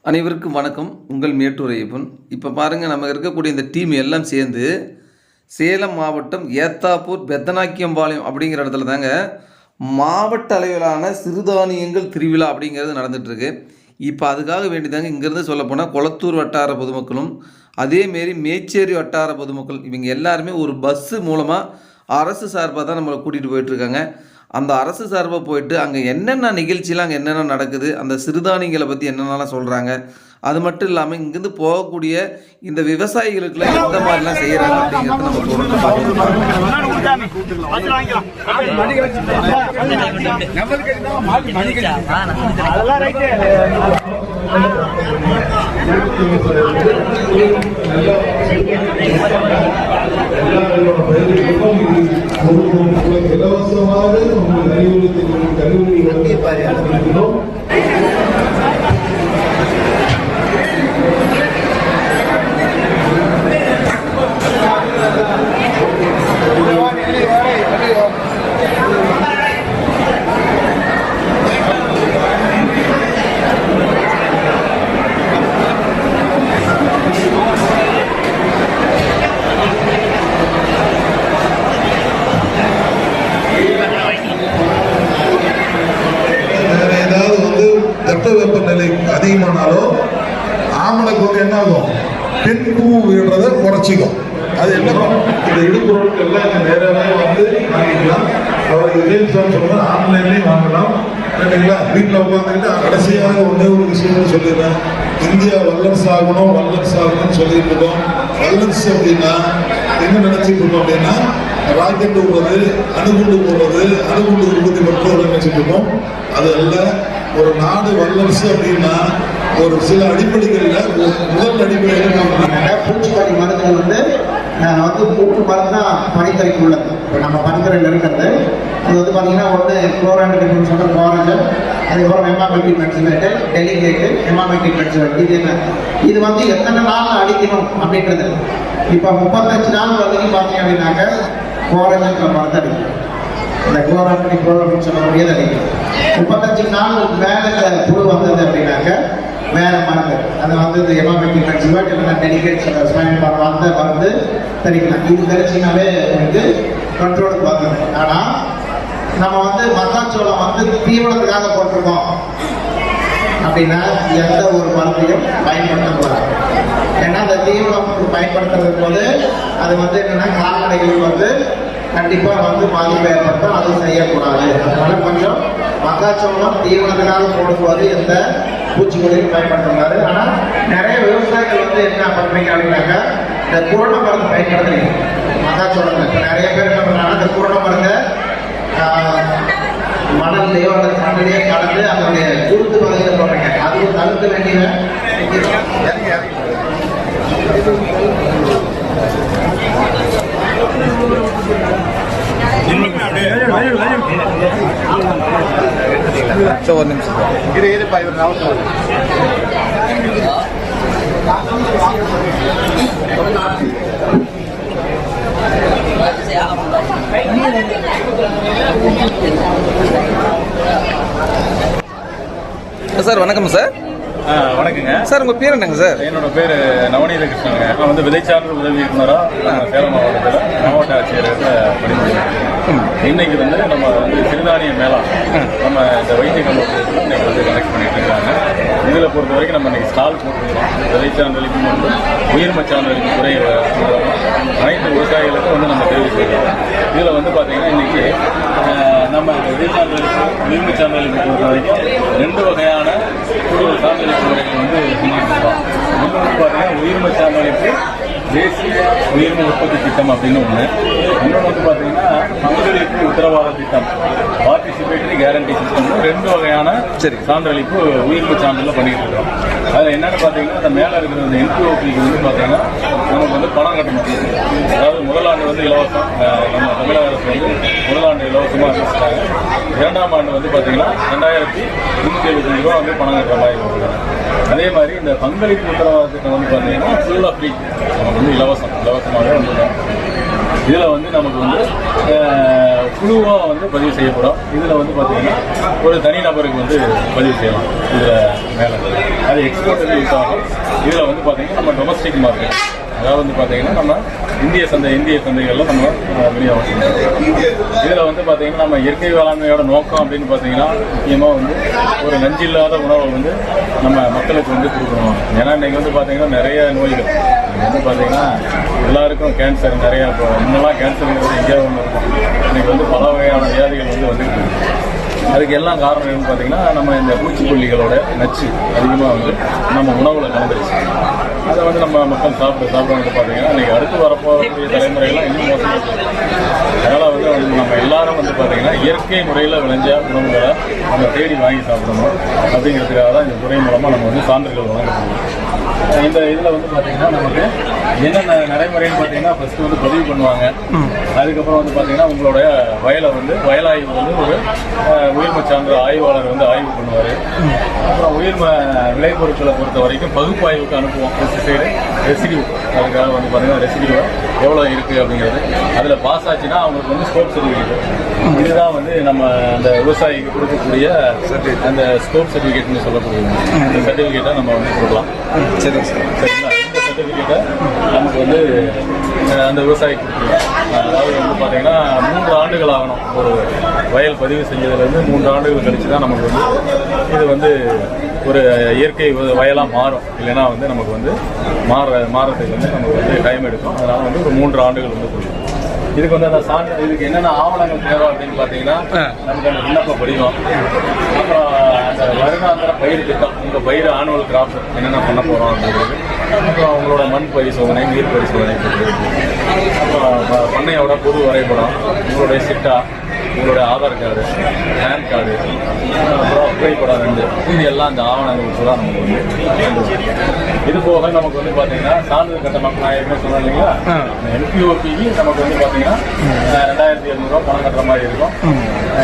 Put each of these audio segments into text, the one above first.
அனைவருக்கும் வணக்கம். உங்கள் மேட்டூர் ஐயப்பன். இப்போ பாருங்கள், நம்ம இருக்கக்கூடிய இந்த டீம் எல்லாம் சேர்ந்து சேலம் மாவட்டம் ஏத்தாப்பூர் பெத்தநாக்கியம்பாளையம் அப்படிங்கிற இடத்துல தாங்க மாவட்ட அளவிலான சிறுதானியங்கள் திருவிழா அப்படிங்கிறது நடந்துகிட்ருக்கு. இப்போ அதுக்காக வேண்டி தாங்க இங்கேருந்து சொல்லப்போனால் கொளத்தூர் வட்டார பொதுமக்களும் அதேமாரி மேச்சேரி வட்டார பொதுமக்கள் இவங்க எல்லாருமே ஒரு பஸ்ஸு மூலமாக அரசு சார்பாக தான் நம்மளை கூட்டிகிட்டு போயிட்டுருக்காங்க. அந்த அரசு சார்பாக போயிட்டு அங்கே என்னென்ன நிகழ்ச்சியெலாம் அங்கே என்னென்ன நடக்குது, அந்த சிறுதானியங்களை பற்றி என்னென்னலாம் சொல்கிறாங்க, அது மட்டும் இல்லாமல் இங்கேருந்து போகக்கூடிய இந்த விவசாயிகளுக்குலாம் எந்த மாதிரிலாம் செய்கிறாங்க அப்படிங்கிறத நம்ம தொடர்ந்து இலவசமாக கல்லூரி பார்க்கிறோம். வெப்பநிலை அதிகமானாலோ ஆமணக்கு வந்து என்ன ஆகும், பெண் பூ விடுறத குறைச்சிக்கும். அது என்ன பண்ணும், இந்த இடுபொருட்கள் எல்லாம் நேரவே வந்து வாங்கிக்கலாம். அவருக்கு சொன்னா ஆன்லைன்லேயும் வாங்கலாம். சரிங்களா? வீட்டில் உட்காந்துக்கிட்டு கடைசியாக ஒன்றே ஒரு விஷயம் சொல்லிடுறேன். இந்தியா வல்லரசு ஆகணும்னு சொல்லிட்டு இருக்கோம். வல்லரசு அப்படின்னா என்ன நினைச்சிட்டு இருக்கோம் அப்படின்னா, ராக்கெட் விடுறது, அணுகுண்டு போடுறது, அணுகுண்டு உற்பத்தி பெற்றோர் நினைச்சிட்டு இருக்கோம். அது அல்ல. ஒரு நாடு வல்லரசு அப்படின்னா ஒரு சில அடிப்படைகளில் முதல் அடிப்படையில் பூச்சிக்கொல்லி மருந்துகள் வந்து 3 மருந்து தான் பனித்துறைக்கு உள்ளது. இப்போ நம்ம பனித்துறையில் இருக்கிறது அது வந்து பார்த்தீங்கன்னா ஒன்று குளோரான் சொல்கிற குளோரஜன், அதுக்கப்புறம் ஹெமாமெட்ரிக் மெட்சிமேட்டு, டெலிகேட்டு, ஹெமாமெட்ரிக் மெட்சிமேட். இது வந்து எத்தனை நாள் அடிக்கணும் அப்படின்றது. இப்போ 35 நாள் வரைக்கும் பார்த்தீங்க அப்படின்னாக்க குளோரஜன் மருந்து அடிக்கணும். இந்த குளோரான் சொல்லக்கூடியது அடிக்கணும். 35 நாள் மேலே புழு வந்தது அப்படின்னாக்க வேற மருந்து, அது வந்து இந்த ஹெமாமெட்ரிக் மெட்சிமேட் இல்லைன்னா டெலிகேட் அந்த மருந்து தெரிவிக்கலாம். இது தெரிச்சினாவே வந்து கண்ட்ரோலுக்கு வந்தது. ஆனால் நம்ம வந்து மக்காச்சோளம் வந்து தீவனத்துக்காக போட்டிருக்கோம் அப்படின்னா எந்த ஒரு மருந்தையும் பயன்படுத்தக்கூடாது. ஏன்னா அந்த தீவனம் பயன்படுத்துறது போது அது வந்து என்னன்னா கால்நடைகளுக்கு வந்து கண்டிப்பாக வந்து பாதிப்பு ஏற்படுத்தும். அது செய்யக்கூடாது. அதனால கொஞ்சம் மக்காச்சோளம் தீவனத்துக்காக போடும்போது எந்த பூச்சிக்கொல்லியும் பயன்படுத்துறாரு. ஆனால் நிறைய விவசாயிகள் வந்து என்ன பண்ணுறீங்க அப்படின்னாக்கா இந்த குருண மருந்து பயன்படுத்துறீங்க மக்காச்சோளம். இப்போ நிறைய பேர் என்ன பண்ணுறாங்கன்னா இந்த குருண மருந்தை மணல்லையோ அல்லது மண்ணிலையோ கலந்து அதனுடைய குருத்து பகுதியில் போடுறீங்க. அதுவும் தவிர்க்க வேண்டிய ஒரு நிமிஷம் சார். வணக்கம் சார். வணக்கங்க சார். உங்கள் பேர் என்னங்க சார்? என்னோட பேர் நவநீத கிருஷ்ணங்க. நான் வந்து விதைச்சார்ந்த உதவி இயக்குனராக சேலம் மாவட்டத்தில் மாவட்ட ஆட்சியரகத்தில் பணிபுரிஞ்சிருக்கேன். இன்னைக்கு வந்து நம்ம வந்து சிறுதானிய மேளா நம்ம இந்த வைத்திய கல்லூரியில் இன்னைக்கு வந்து கனெக்ட் பண்ணிட்டு இருக்காங்க. இதில் பொறுத்த வரைக்கும் நம்ம இன்னைக்கு ஸ்டால் போட்டுருக்கோம். விதைச்சார்ந்தளிப்பு மற்றும் உயிர்ம சார்ந்தளிப்பு துறை அனைத்து விவசாயிகளுக்கும் வந்து நம்ம தெரிவு செய்யறோம். இதில் வந்து பார்த்தீங்கன்னா இன்னைக்கு நம்ம விதைச்சார்ந்தளிப்பு உயிர்ம சார்ந்தளிப்பு பொறுத்த வரைக்கும் 2 வகையான சார்ந்தளிப்பு முறைகள் வந்து செஞ்சுட்டு இருக்கோம். ஒன்று வந்து பார்த்தீங்கன்னா உயிர்ம சார்ந்தளிப்பு தேசிய உயிர்ம உற்பத்தி திட்டம் அப்படின்னு ஒன்று. இன்னொன்று வந்து பார்த்தீங்கன்னா பங்களிப்பு உத்தரவாத திட்டம், பார்ட்டிசிபேட்டரி கேரண்டி சிஸ்டம். 2 வகையான சான்றளிப்பு உயிர்ப்பு சான்றிதழ் பண்ணிட்டு இருக்கோம். அதில் என்னென்னு பார்த்தீங்கன்னா அந்த மேலே இருக்கிற அந்த NPOPக்கு வந்து பார்த்தீங்கன்னா நமக்கு வந்து பணம் கட்டணும். அதாவது முதலாண்டு வந்து இலவசம், நம்ம தமிழக அரசு வந்து முதலாண்டு இலவசமாக அறிவிச்சிட்டாங்க. 2ஆம் ஆண்டு வந்து பார்த்தீங்கன்னா 2375 ரூபா வந்து பணம் கட்டுற மாதிரி கொடுக்குறாங்க. அதே மாதிரி இந்த பங்களிப்பு உத்தரவாத திட்டம் வந்து பார்த்தீங்கன்னா ஃபுல்லாக ஃப்ரீ, நமக்கு வந்து இலவசமாகவே வந்துடும். இதில் வந்து நமக்கு வந்து குழுவாக வந்து பதிவு செய்யப்படும். இதில் வந்து பார்த்தீங்கன்னா ஒரு தனிநபருக்கு வந்து பதிவு செய்யலாம். இதில் மேலே அது எக்ஸ்போர்ட்டுக்கு யூஸ் ஆகும். இதில் வந்து பார்த்தீங்கன்னா நம்ம டொமஸ்டிக் மார்க்கெட், அதாவது வந்து பார்த்தீங்கன்னா நம்ம இந்திய சந்தைகளில் நம்ம விநியோகம் செய்யணும். இதில் வந்து பார்த்தீங்கன்னா நம்ம இயற்கை வேளாண்மையோட நோக்கம் அப்படின்னு பார்த்தீங்கன்னா முக்கியமாக வந்து ஒரு நஞ்சில்லாத உணவை வந்து நம்ம மக்களுக்கு வந்து கொடுக்கணும். ஏன்னா இன்றைக்கி வந்து பார்த்தீங்கன்னா நிறைய நோய்கள் வந்து பார்த்தீங்கன்னா எல்லாருக்கும் கேன்சர் நிறையா, இப்போ முன்னெல்லாம் கேன்சருங்கிறது எங்கேயாவது ஒன்று இருக்கும். இன்றைக்கி வந்து பல வகையான வியாதிகள் வந்துருக்கு. அதுக்கு எல்லாம் காரணம் என்னன்னு பார்த்தீங்கன்னா நம்ம இந்த பூச்சிக்கொல்லிகளோட நச்சு அதிகமாக வந்து நம்ம உணவில் கலந்துருச்சு. அதை வந்து நம்ம மக்கள் சாப்பிட வந்து பார்த்தீங்கன்னா இன்றைக்கி அடுத்து வரப்போகக்கூடிய தலைமுறைகள்லாம் இன்னும் மோசமாக இருக்குது. அதனால் வந்து நம்ம எல்லாரும் வந்து பார்த்தீங்கன்னா இயற்கை முறையில் விளைஞ்ச உணவுகளை நம்ம தேடி வாங்கி சாப்பிடணும். அப்படிங்கிறதுக்காக தான் இந்த துறை மூலமாக நம்ம வந்து சான்றிதழ் வழங்கப்படுவோம். இந்த இதில் வந்து பார்த்தீங்கன்னா நமக்கு என்னென்ன நடைமுறைன்னு பார்த்தீங்கன்னா ஃபஸ்ட்டு வந்து பதிவு பண்ணுவாங்க. அதுக்கப்புறம் வந்து பார்த்தீங்கன்னா உங்களுடைய வயலை வந்து வயலாய்வு வந்து ஒரு உயிர்ம சான்ற ஆய்வாளர் வந்து ஆய்வு பண்ணுவார். அப்புறம் உயிர்ம விளைபொருட்களை பொறுத்த வரைக்கும் பகுப்பாய்வுக்கு அனுப்புவோம். பெஸ்டிசைடு ரெசிடியூ, அதுக்காக வந்து பார்த்தீங்கன்னா ரெசிடியூ எவ்வளோ இருக்குது அப்படிங்கிறது அதில் பாஸ் ஆச்சுன்னா அவங்களுக்கு வந்து ஸ்கோப் சர்டிஃபிகேட். இதுதான் வந்து நம்ம அந்த விவசாயிக்கு கொடுக்கக்கூடிய அந்த ஸ்கோப் சர்டிஃபிகேட்னு சொல்லக்கூடிய இந்த சர்டிஃபிகேட்டை நம்ம வந்து கொடுக்கலாம். சரிங்க சார். சரிங்களா? இந்த சர்டிஃபிகேட்டை நமக்கு வந்து அந்த விவசாயி கொடுத்துருவோம். அதாவது வந்து பார்த்தீங்கன்னா 3 ஆண்டுகள் ஆகணும். ஒரு வயல் பதிவு செஞ்சதுலேருந்து 3 ஆண்டுகள் கழிச்சு தான் நமக்கு வந்து இது வந்து ஒரு இயற்கை வயலாக மாறும். இல்லைன்னா வந்து நமக்கு வந்து மாறுறதுக்கு வந்து நமக்கு வந்து டைம் எடுக்கும். அதனால் வந்து ஒரு 3 ஆண்டுகள் வந்து கொடுக்கும். இதுக்கு வந்து அந்த சான்று இதுக்கு என்னென்ன ஆவணங்கள் தேவை அப்படின்னு பார்த்தீங்கன்னா நமக்கு அந்த விண்ணப்ப படிவம், அப்புறம் அந்த வருடாந்திர பயிர் திட்டம், உங்கள் பயிர் ஆனுவல் கிராப் என்னென்ன பண்ண போகிறோம் அப்படிங்கிறது, அப்புறம் உங்களோட மண் பரிசோதனை, நீர் பரிசோதனை, அப்புறம் பண்ணையோட பொது வரைபடம், உங்களுடைய சிட்டா, உங்களுடைய ஆதார் கார்டு, பேன் கார்டு, அப்புறம் புகைப்படம் 2, இது எல்லாம் அந்த ஆவணங்களுக்கு தான் நமக்கு வந்து. இது போக நமக்கு வந்து பார்த்தீங்கன்னா சான்றிதழ் கட்டணம் நான் ஏற்கனவே சொன்னேன் இல்லைங்களா, NPOPக்கு நமக்கு வந்து பார்த்தீங்கன்னா 2700 ரூபா பணம் கட்டுற மாதிரி இருக்கும்.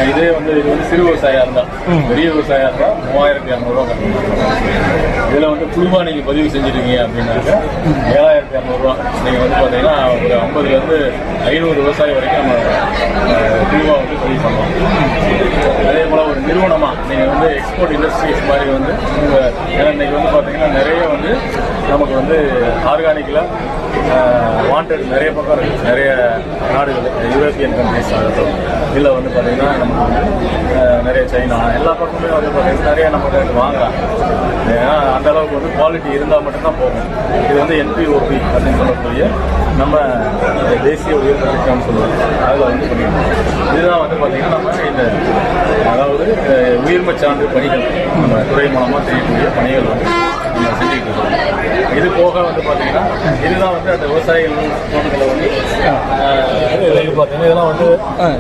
இதே வந்து இது வந்து சிறு விவசாயியாக இருந்தால், பெரிய விவசாயியாக இருந்தால் 3200 ரூபா கட்டணும். இதில் வந்து குழுவாக நீங்கள் பதிவு செஞ்சுருக்கீங்க அப்படின்னாக்க 7200 ரூபா. நீங்கள் வந்து பார்த்தீங்கன்னா ஒரு 50லேருந்து 500 விவசாயி வரைக்கும் நம்ம குழுவாக வந்து பதிவு பண்ணலாம். அதே போல் ஒரு நிறுவனமாக நீங்கள் வந்து எக்ஸ்போர்ட் இண்டஸ்ட்ரீஸ் மாதிரி வந்து ஏன்னா இன்றைக்கி வந்து பார்த்தீங்கன்னா நிறைய வந்து நமக்கு வந்து ஆர்கானிக்கில் வாண்டட் நிறைய பக்கம் இருக்குது. நிறைய நாடுகள், யூரோப்பியன் கண்ட்ரிஸ் ஆகட்டும், இதில் வந்து பார்த்திங்கன்னா நமக்கு வந்து நிறைய சைனா எல்லா பக்கமே வந்து பார்த்திங்கன்னா நிறைய நம்ம வாங்கலாம். ஏன்னா அந்தளவுக்கு வந்து குவாலிட்டி இருந்தால் மட்டும்தான் போகும். இது வந்து NPOP அப்படின்னு சொல்லக்கூடிய நம்ம தேசிய உயர்ந்த திட்டம்னு சொல்லுவாங்க. அதில் வந்து பண்ணியிருக்கோம். இதுதான் வந்து பார்த்திங்கன்னா நம்ம இந்த அதாவது உயிர்ம சான்று பணிகள் நம்ம துறை மூலமாக செய்யக்கூடிய பணிகள் வந்து நம்ம செஞ்சுக்கிட்டு இருக்கோம். இது போக வந்து பார்த்தீங்கன்னா இதுதான் வந்து அந்த விவசாயிகள் தோட்டத்தில் வந்து பார்த்தீங்கன்னா இதெல்லாம் வந்து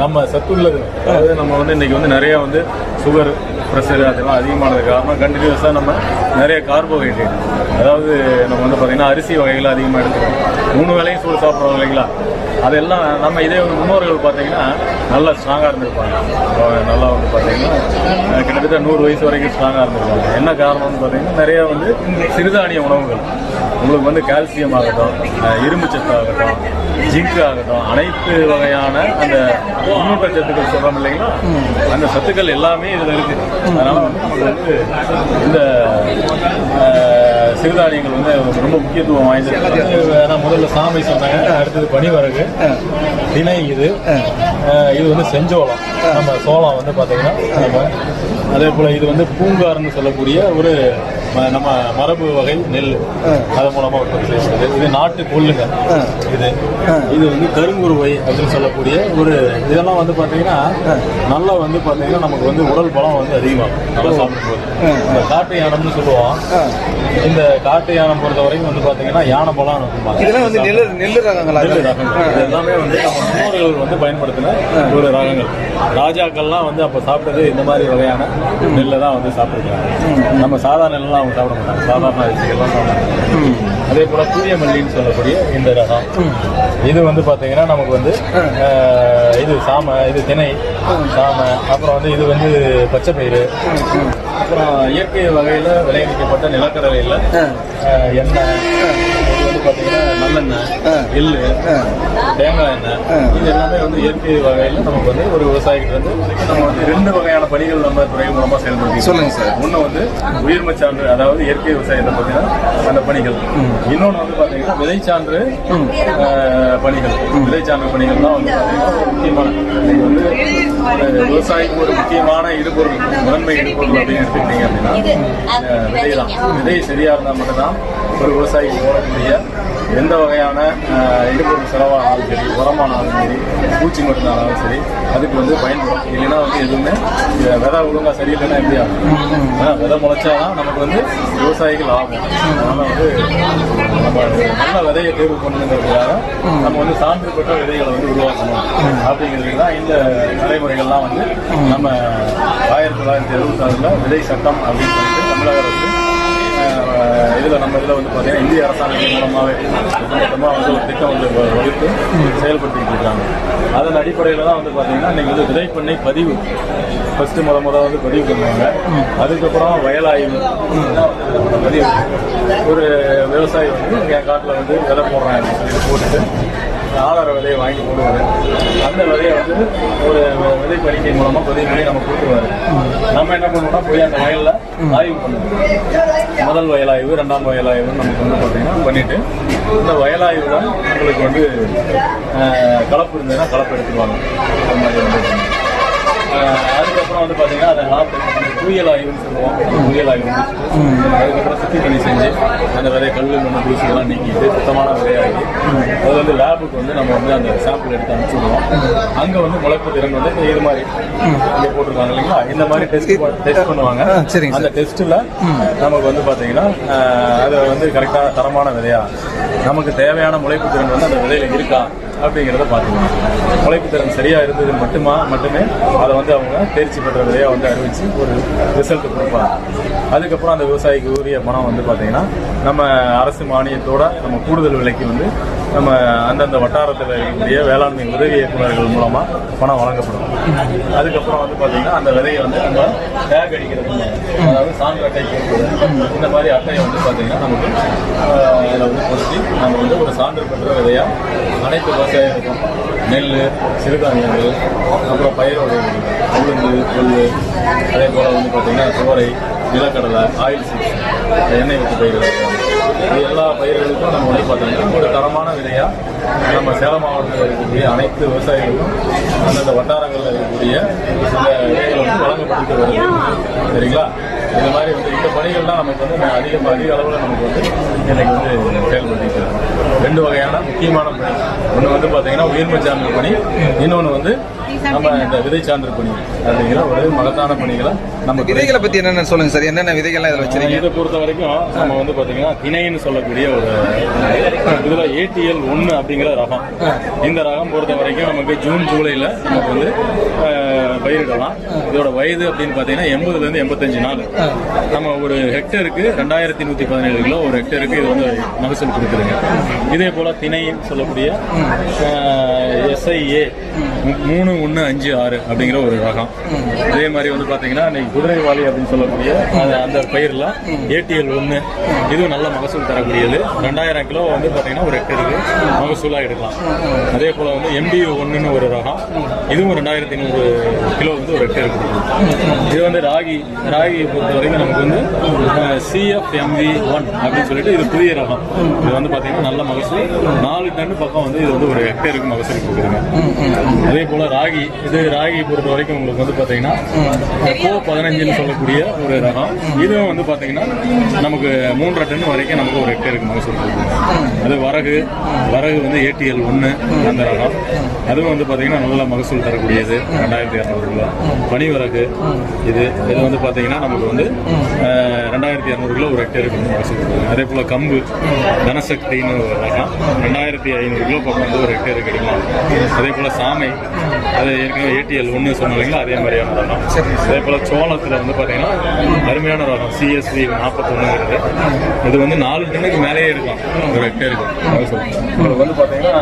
நம்ம சத்துள்ளது. அதாவது நம்ம வந்து இன்றைக்கி வந்து நிறையா வந்து சுகர், ப்ரெஷர் அதெல்லாம் அதிகமானது காரணம் கண்டினியூஸாக நம்ம நிறைய கார்போஹைட்ரேட், அதாவது நம்ம வந்து பார்த்திங்கன்னா அரிசி வகைகள் அதிகமாக எடுத்துக்கிறோம். 3 வேளையும் சூடு சாப்பிட்றோம் இல்லைங்களா, அதெல்லாம் நம்ம இதே வந்து முன்னோர்கள் பார்த்தீங்கன்னா நல்லா ஸ்ட்ராங்காக இருந்திருப்பாங்க. நல்லா வந்து பார்த்தீங்கன்னா கிட்டத்தட்ட 100 வயசு வரைக்கும் ஸ்ட்ராங்காக இருந்திருப்பாங்க. என்ன காரணம்னு பார்த்தீங்கன்னா நிறையா வந்து சிறுதானிய உணவுகள், உங்களுக்கு வந்து கால்சியம் ஆகட்டும், இரும்பு சத்து ஆகட்டும், ஜிங்க் ஆகட்டும், அனைத்து வகையான அந்த முன்னூட்ட சத்துக்கள் சொல்கிறோம் இல்லைங்களா, அந்த சத்துக்கள் எல்லாமே இதில் இருக்குது. அதனால் வந்து நமக்கு வந்து இந்த சிறுதானியங்கள் வந்து ரொம்ப முக்கியத்துவம் வாய்ந்தது. ஏன்னா முதல்ல சாமை சொன்னாங்க, அடுத்தது பனிவரகு, திணை, இது வந்து செஞ்சோளம், நம்ம சோளம் வந்து பார்த்தீங்கன்னா நம்ம அதே போல் இது வந்து பூங்கார்னு சொல்லக்கூடிய ஒரு நம்ம மரபு வகை நெல், அதன் மூலமாக உற்பத்தி செய்யப்படுது. இது நாட்டு கொள்ளுங்க, இது வந்து கருங்குருவை அப்படின்னு சொல்லக்கூடிய ஒரு இதெல்லாம் வந்து பார்த்தீங்கன்னா நல்லா வந்து பார்த்தீங்கன்னா நமக்கு வந்து உடல் பலம் வந்து அதிகமாகும் நல்லா சாப்பிடும்போது. இந்த காட்டு யானம்னு சொல்லுவோம். இந்த காட்டு யானம் பொறுத்த வரைக்கும் வந்து பார்த்தீங்கன்னா யானை பலம் இதெல்லாம் வந்து நெல் ரகங்கள். இது எல்லாமே வந்து நம்ம முன்னோர்கள் வந்து பயன்படுத்தின ஒரு ரகங்கள். ராஜாக்கள்லாம் வந்து அப்போ சாப்பிட்டது இந்த மாதிரி வகையான நெல்லை தான் வந்து சாப்பிட்டுருக்காங்க. நம்ம சாதாரண நெல்லாம் அவங்க சாப்பிட மாட்டாங்க, சாதாரண அரிசிகள்லாம் சாப்பிடுறாங்க. அதே போல் தூய மல்லின்னு சொல்லக்கூடிய இந்த ரகம், இது வந்து பார்த்தீங்கன்னா நமக்கு வந்து இது சாமை, இது திணை சாமை, அப்புறம் வந்து இது வந்து பச்சை பயிறு, அப்புறம் இயற்கை வகையில் விளைவிக்கப்பட்ட நிலக்கடலையில் எண்ணெய், இது வந்து பார்த்தீங்கன்னா நல்லெண்ணெய், எள்ளு, தேங்காய் எண்ணெய், இது எல்லாமே வந்து இயற்கை வகையில் நமக்கு வந்து ஒரு விவசாயிகிட்ட வந்து நம்ம வந்து 2 வகையான பணிகள் நம்ம துறை மூலமாக செயல்படுத்தி. சொல்லுங்க சார். ஒன்று வந்து உயிர்மை சான்று, அதாவது இயற்கை விவசாயத்தை பார்த்தீங்கன்னா அந்த பணிகள். இன்னொன்று வந்து பார்த்தீங்கன்னா விதைச்சான்று பணிகள். விதைச்சான்று பணிகள் தான் வந்து பார்த்தீங்கன்னா ஒரு முக்கியமான, இன்னைக்கு வந்து விவசாயிக்கு ஒரு முக்கியமான இடுபொருள், முதன்மை இடுபொருள் அப்படின்னு எடுத்துக்கிட்டீங்க அப்படின்னா விதை தான். விதை சரியா இருந்தால் மட்டும்தான் ஒரு விவசாயிக்கு போடக்கூடிய எந்த வகையான இடுபொருள் செலவானாலும் சரி, உரமானாலும் சரி, பூச்சி மருந்தானாலும் சரி, அதுக்கு வந்து பயன்படும். இல்லைன்னா வந்து எதுவுமே விதை ஒழுங்கா சரியில்லைன்னா எப்படி ஆகும்? விதை முளைச்சாதான் நமக்கு வந்து விவசாயிகள் ஆகும். அதனால வந்து நம்ம நல்ல விதையை தேர்வு பண்ணணுங்கிறதுக்காக நம்ம வந்து சான்று பெற்ற விதைகளை வந்து உருவாக்கணும் அப்படிங்கிறது தான் இந்த நடைமுறைகள்லாம் வந்து நம்ம 1976 விதை சட்டம் அப்படின்னு சொல்லிட்டு தமிழக அரசு இதில் நம்ம இதில் வந்து பார்த்தீங்கன்னா இந்திய அரசாங்கத்தின் மூலமாகவே மொத்தமாக வந்து ஒரு திட்டம் வந்து வகுத்து செயல்படுத்திக்கிட்டு இருக்காங்க. அதன் அடிப்படையில் தான் வந்து பார்த்தீங்கன்னா இன்றைக்கி வந்து விதைப்பண்ணை பதிவு ஃபஸ்ட்டு முதல் வந்து பதிவு பண்ணுவாங்க. அதுக்கப்புறம் வயலாய்வு பதிவு. ஒரு விவசாயி வந்து என் காட்டில் வந்து விதை போடுறேன் அப்படின்னு சொல்லிட்டு போட்டுட்டு ஆதார விதையை வாங்கி போடுவார். அந்த விதையை வந்து ஒரு விதை பறிக்கை மூலமாக பதிவு பண்ணி நம்ம கொடுத்துருவாரு. நம்ம என்ன பண்ணுவோம்னா போய் அந்த வயலில் ஆய்வு பண்ணுவோம். முதல் வயலாய்வு, 2ஆம் வயலாய்வு நமக்கு வந்து பார்த்தீங்கன்னா பண்ணிட்டு இந்த வயலாய்வில் உங்களுக்கு வந்து கலப்பு இருந்ததுன்னா கலப்பு எடுத்துருவாங்க. அது மாதிரி வந்து அதுக்கப்புறம் வந்து பார்த்தீங்கன்னா அதை புயல் ஆய்வுன்னு சொல்லுவோம். புயல் ஆய்வு அதுக்கப்புறம் சுத்தி பண்ணி செஞ்சு அந்த விதையை கல் மண்ணு தூசியெல்லாம் நீக்கிட்டு சுத்தமான விதையாகி அது வந்து லேபுக்கு வந்து நம்ம வந்து அந்த சாம்பிள் எடுத்து அனுப்பிச்சுடுவோம். அங்கே வந்து முளைப்பு திறன் வந்து இது மாதிரி இங்கே போட்டிருக்காங்க இல்லைங்களா, இந்த மாதிரி டெஸ்ட் பண்ணுவாங்க. அந்த டெஸ்ட்டில் நமக்கு வந்து பார்த்தீங்கன்னா அதை வந்து கரெக்டாக தரமான விதையா, நமக்கு தேவையான முளைப்பு திறன் வந்து அந்த விதையில இருக்கா அப்படிங்கிறத பார்த்துக்கணும். முளைப்பு திறன் சரியாக இருந்தது மட்டுமே அதை வந்து அவங்க தேர்ச்சி பெற்ற விதையாக வந்து அறிவித்து ஒரு ரிசல்ட் கொடுப்பாங்க. அதுக்கப்புறம் அந்த விவசாயிக்கு உரிய பணம் வந்து பார்த்தீங்கன்னா நம்ம அரசு மானியத்தோட நம்ம கூடுதல் விலைக்கு வந்து நம்ம அந்தந்த வட்டாரத்தில் இருக்கக்கூடிய வேளாண்மை உதவி இயக்குநர்கள் மூலமாக பணம் வழங்கப்படும். அதுக்கப்புறம் வந்து பார்த்தீங்கன்னா அந்த விதையை வந்து நம்ம டேக் அடிக்கிறது, அதாவது சான்று அட்டை இந்த மாதிரி அட்டையை வந்து பார்த்தீங்கன்னா நமக்கு அதில் வந்து பொருத்தி நம்ம வந்து ஒரு சான்று பெற்ற விதையாக அனைத்து விவசாயிகளுக்கும் நெல், சிறுதானியங்கள், அப்புறம் பயிர் வகைகள், உளுந்து, கொள்ளு, அதே போல் வந்து பார்த்தீங்கன்னா துவரை, நிலக்கடலை, ஆயில் சீட்ஸ், எண்ணெய் வித்து பயிர்கள், இது எல்லா பயிர்களுக்கும் நம்ம வந்து பார்த்தீங்கன்னா ஒரு தரமான விதையாக நம்ம சேலம் மாவட்டத்தில் இருக்கக்கூடிய அனைத்து விவசாயிகளுக்கும் அந்தந்த வட்டாரங்களில் இருக்கக்கூடிய அந்த விதைகள் வந்து வழங்கப்பட்டு வருது. சரிங்களா? இந்த மாதிரி வந்து இந்த பணிகள்லாம் நமக்கு வந்து அதிக அளவில் நமக்கு வந்து இன்னைக்கு வந்து செயல்படுத்திட்டு 2 வகையான முக்கியமான பணி. ஒன்று வந்து பார்த்தீங்கன்னா உயிர்மை சான்று பணி, இன்னொன்று வந்து நம்ம இந்த விதை சான்று பணி அப்படிங்கிற ஒரு மகத்தான பணிகளை நம்ம விதைகளை பற்றி என்னென்ன சொல்லுங்க சார், என்னென்ன விதைகள்லாம் இதில் வச்சிருக்கீங்க? இதை பொறுத்த வரைக்கும் நம்ம வந்து பார்த்தீங்கன்னா திணைன்னு சொல்லக்கூடிய ஒரு இதில் ATL 1 அப்படிங்கிற ரகம். இந்த ரகம் பொறுத்த வரைக்கும் நமக்கு ஜூன் ஜூலையில் நமக்கு வந்து பயிரிடலாம். இதோட வயது அப்படின்னு பார்த்தீங்கன்னா 80லேருந்து 85 நாள். நம்ம ஒரு ஹெக்டருக்கு 2117 கிலோ ஒரு ஹெக்டருக்கு இது வந்து மகசூல் கொடுக்குதுங்க. இதே போல் திணைன்னு சொல்லக்கூடிய SIA 3156 அப்படிங்கிற ஒரு ரகம். இதே மாதிரி வந்து பார்த்தீங்கன்னா இன்னைக்கு குதிரைவாளி அப்படின்னு சொல்லக்கூடிய அந்த பயிரில் ATL 1 இதுவும் நல்ல மகசூல் தரக்கூடியது. 2000 கிலோ வந்து பார்த்தீங்கன்னா ஒரு ஹெக்டருக்கு மகசூலாக எடுக்கலாம். அதே போல் வந்து MDU 1ன்னு ஒரு ரகம், இதுவும் 2100 கிலோ வந்து ஒரு ஹெக்டருக்கு கொடுக்கும். இது வந்து ராகி பொறுத்த வரைக்கும் நமக்கு வந்து CFMV 1 அப்படின்னு சொல்லிட்டு இது புதிய ரகம். இது வந்து பார்த்தீங்கன்னா நல்ல மகசூல் 4 டன் பக்கம் வந்து இது வந்து ஒரு ஹெக்டருக்கு மகசூல் கொடுக்குதுங்க. அதே போல் ராகி பொறுத்த வரைக்கும் உங்களுக்கு வந்து பார்த்தீங்கன்னா CO15ன்னு சொல்லக்கூடிய ஒரு ரகம். இதுவும் வந்து பார்த்தீங்கன்னா நமக்கு 3.5 டன் வரைக்கும் நமக்கு ஒரு ஹெக்டருக்கு மகசூல் கொடுக்குது. அது வரகு வந்து ATL 1 அந்த ரகம். அதுவும் வந்து பார்த்தீங்கன்னா நல்ல மகசூல் தரக்கூடியது 2200 கிலோ. பனிவரகு இது வந்து பார்த்தீங்கன்னா நமக்கு வந்து 2200 கிலோ ஒரு ஹெக்டருக்கு வந்து மகசூல் கொடுக்குது. அதே போல் கம்பு தனசக்தின்னு ஒரு ரகம் 2500 கிலோ பக்கம் வந்து ஒரு ஹெக்டருக்கு எடுக்கலாம். அதே போல் சாமை, அது ஏற்கனவே ATL 1 சொன்னாங்களா, அதே மாதிரியான ரகம். அதே போல் சோளத்தில் வந்து பார்த்தீங்கன்னா அருமையான ரகம் CSV 41 இது வந்து 4 டன்னுக்கு மேலேயே இருக்கும் ஒரு ஹெக்டருக்கு. உங்களுக்கு வந்து பார்த்தீங்கன்னா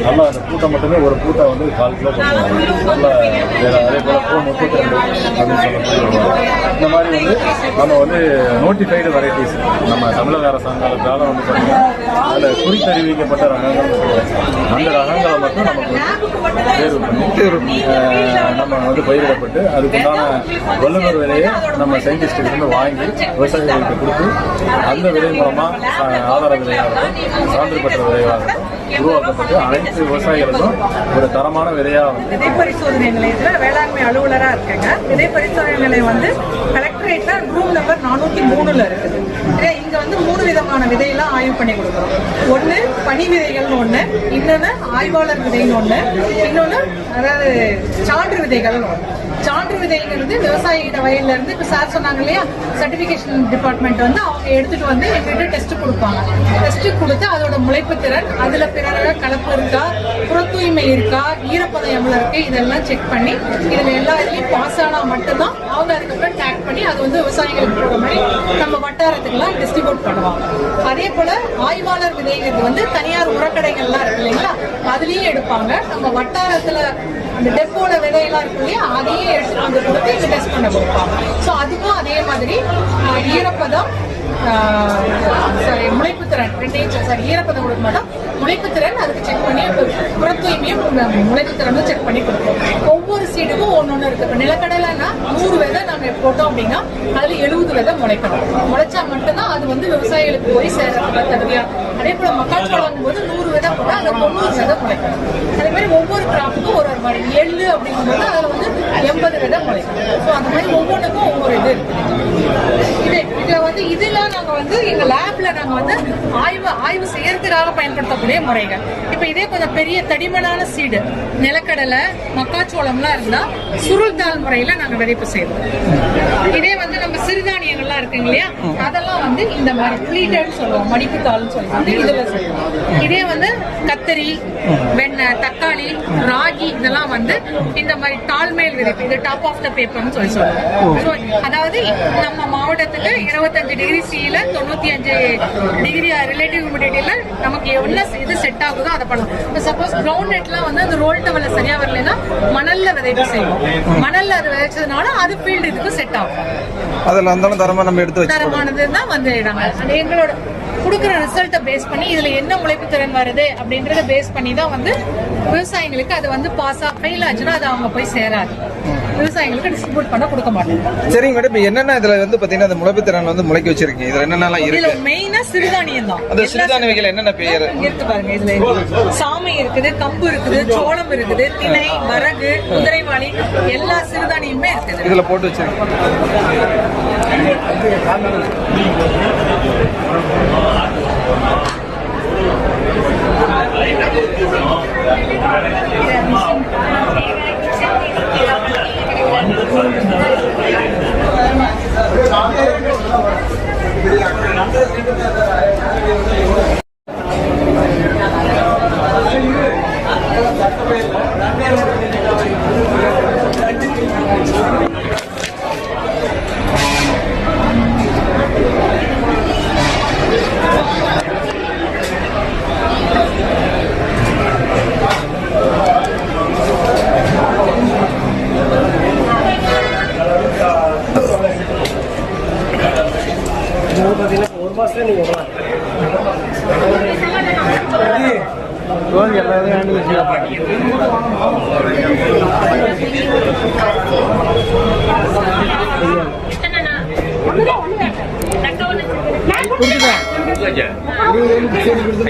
நல்லா அந்த பூட்டை மட்டுமே ஒரு பூட்டை வந்து 4 கிலோ பண்ணுவாங்க. நல்லா அதே போல் 32 அப்படின்னு சொல்லக்கூடிய இந்த மாதிரி வந்து நம்ம வந்து நோட்டிஃபைடு வெரைட்டிஸ் நம்ம தமிழக அரசாங்கத்தால் வந்து பார்த்தீங்கன்னா அதில் குறித்தறிவிக்கப்பட்ட ரகங்கள் அந்த ரகங்களை மட்டும் நமக்கு வந்து தேர்வு பண்ணி நம்ம வந்து பயிரிடப்பட்டு அதுக்குண்டான வல்லுநர் விலையை நம்ம சயின்டிஸ்டுக்கு வாங்கி விவசாயிகளுக்கு கொடுத்து அந்த விலை மூலமாக ஆதார விலையாகட்டும் சான்று பெற்ற விலையாகட்டும் உருவாக்கப்பட்டு அனைத்து விவசாயிகளுக்கும் ஒரு தரமான விலையாக வந்து விதை பரிசோதனை நிலையத்தில் வேளாண்மை அலுவலராக இருக்குங்க. விதை பரிசோதனை நிலையம் வந்து கலெக்டரேட்ல ரூம் நம்பர் 403 இருக்குது. இங்க வந்து 3 விதமான விதையெல்லாம் ஆய்வு பண்ணி கொடுக்குறோம். ஒன்று பனி விதைகள்னு ஒன்று, இன்னொன்று ஆய்வாளர் விதைன்னு ஒன்று, இன்னொன்று அதாவது சான்று விதைகள்னு ஒன்று. சான்று விதைங்கிறது விவசாயிகிட்ட வயல்ல இருந்து இப்போ சார் சொன்னாங்க இல்லையா, சர்டிஃபிகேஷன் டிபார்ட்மெண்ட் வந்து அவங்க எடுத்துட்டு வந்து எங்ககிட்ட டெஸ்ட் கொடுப்பாங்க. டெஸ்ட் கொடுத்து அதோட முளைப்பு திறன், அதுல பிறகு கலப்பு இருக்கா, புற தூய்மை இருக்கா, ஈரப்பதம் எவ்வளவு இருக்கு, இதெல்லாம் செக் பண்ணி இதுல எல்லா இதுலயும் பாஸ் ஆனா மட்டும்தான் அவங்க அதுக்கப்புறம் டேக் பண்ணி அது வந்து விவசாயிகளுக்கு போற மாதிரி நம்ம வட்டாரத்துக்குலாம் டிஸ்ட்ரிபியூட் பண்ணுவாங்க. அதே போல ஆய்வாளர் விதைங்கிறது வந்து தனியார் உரக்கடைகள்லாம் இருக்கு இல்லைங்களா, அதுலயும் எடுப்பாங்க. நம்ம வட்டாரத்துல அந்த டெப்போட விதையெல்லாம் இருக்கு இல்லையா, அதையே எடுத்துட்டு வந்து கொடுத்து இங்க டெஸ்ட் பண்ண கொடுப்பாங்க. ஸோ அதுவும் அதே மாதிரி ஈரப்பதம் முளைப்புத்திறன் ஈரப்பதம் கொடுக்க மாட்டோம், முளைப்புத்திறன் அதுக்கு செக் பண்ணி புற தூய்மையும் முளைப்புத்திறனும் செக் பண்ணி கொடுப்போம். ஒவ்வொரு சீடுக்கும் ஒன்னொன்னு இருக்கு. இப்போ நிலக்கடலைன்னா 100 விதை நாங்க போட்டோம் அப்படின்னா அதுல 70 விதை முளைக்கணும். முளைச்சா மட்டும்தான் அது வந்து விவசாயிகளுக்கு போய் சேர்றதுக்கு தகுதியா. அதே போல மக்காச்சோளம் போது 100 விதை போட்டா அதை 90 விதை முளைக்கணும். அதே மாதிரி ஒவ்வொரு கிராப்புக்கும் ஒரு மாதிரி எள்ளு அப்படிங்கும்போது அதுல வந்து 80 விதை முளைக்கணும். ஸோ அந்த மாதிரி ஒவ்வொன்றுக்கும் ஒவ்வொரு இது இருக்கு. இதுல நாங்க வந்து எங்க லேப்ல நாங்க வந்து ஆய்வு செய்யறதுக்காக பயன்படுத்தக்கூடிய முறைகள். இப்ப இதே கொஞ்சம் பெரிய தடிமனான சீடு நிலக்கடலை மக்காச்சோளம்லாம் இருந்தா சுருள் தாள் முறையில நாங்க விதைப்பு செய்வோம். இதே வந்து நம்ம சிறுதானியங்கள்லாம் இருக்குங்க இல்லையா, அதெல்லாம் வந்து இந்த மாதிரி பிளீட்டட் சொல்லுவோம், மடிப்பு தாள்னு சொல்லுவோம், இதுல செய்வோம். இதே வந்து கத்தரி, வெண்ணெய், தக்காளி, ராகி இதெல்லாம் வந்து இந்த மாதிரி தாழ்மேல் விதைப்பு, இது டாப் ஆஃப் த பேப்பர்னு சொல்லுவோம். அதாவது நம்ம மாவட்டத்துக்கு 25 டிகிரி சில 95 டிகிரி ரிலேட்டிவ் ஹியூமிடிட்டியில நமக்கு என்ன இது செட் ஆகுதோ அதை பண்ணலாம். இப்போ சப்போஸ் கிரவுண்ட் நெட்லாம் வந்து அந்த ரோல் டவல்ல சரியா வரலைன்னா மணல்ல விதைப்பு செய்வோம். மணல்ல அது விதைச்சதுனால அது ஃபீல்டு இதுக்கு செட் ஆகும். அதில் அந்த தரமா நம்ம எடுத்து வச்சு தரமானது தான் வந்து இடம். அது எங்களோட கொடுக்குற ரிசல்ட்டை பேஸ் பண்ணி இதுல என்ன முளைப்பு திறன் வருது அப்படின்றத பேஸ் பண்ணி தான் வந்து விவசாயிகளுக்கு அது வந்து பாஸா ஃபெயில் ஆச்சுன்னா அது அவங்க போய் சேராது, விவசாயிகளுக்கு டிஸ்ட்ரிபியூட் பண்ண கொடுக்க மாட்டாங்க. சரிங்க மேடம், இப்போ என்னென்ன இதுல வந்து பாத்தீங்கன்னா அந்த முளைப்பு திறன் வந்து முளைக்க வச்சிருக்கீங்க, இதுல என்னென்னலாம் இதுல இருக்கு? மெயினா சிறுதானியம் தான். அந்த சிறுதானிய வகைகள் என்னென்ன பேர் இருக்கு பாருங்க. இதுல சாமை இருக்குது, கம்பு இருக்குது, சோளம் இருக்குது, திணை, வரகு, குதிரைவாளி எல்லா சிறுதானியமுமே இருக்குது. இதுல போட்டு வச்சிருக்கீங்க.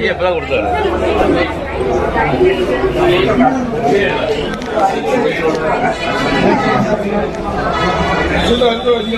ஐயா இப்பதான் கொடுத்தாரு.